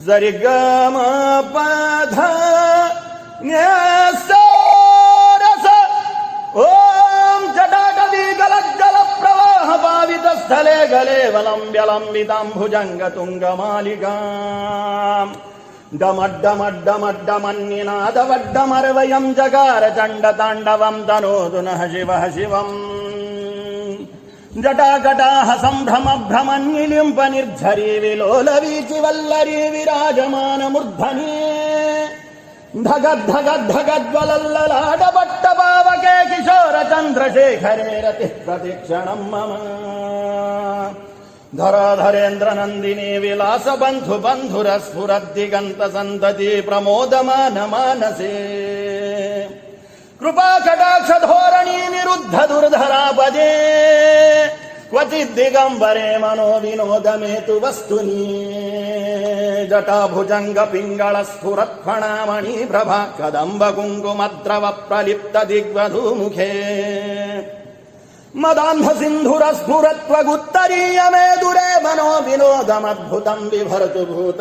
సరిగమ పధ న్యసరస ఓం జటాటవీ గలజ్జల ప్రవాహ పావిత స్థలే గలే వలంబ్యలంబితాంభుజంగ తుంగమాలిగా డమడ్డమడ్డమడ్డమన్నినాదవడ్డమర్వయం జగార చండ తాండవం తనోతు నః శివః శివం జటాకటాహ సంభ్రమ భ్రమన్నిలింప నిర్ఝరీ విలోలవీచి వల్లరీ విరాజమాన మూర్ధనీ ధగద్ధగద్ధగద్వలల్లలాటపట్ట పావకే కిశోర చంద్రశేఖరే రతి ప్రతిక్షణం మమ ధరాధరేంద్ర నందిని విలాస బంధు బంధుర స్ఫురద్దిగంత సంతతి ప్రమోదమాన మానసే కృపా కటాక్ష ధోరణి నిరుద్ధ దుర్ధరాపదే క్వచిద్దిగంబరే మనో వినోదమేతు వస్తుని జటాభుజంగ పింగళ స్ఫురత్ఫణామణి ప్రభా కదంబ కుంకుమద్రవ ప్రలిప్త దిగ్వధూముఖే మదాంధ సింధుర స్ఫురత్వగుత్తరీయమే దురే మనో వినోదమద్భుతం విభరతు భూత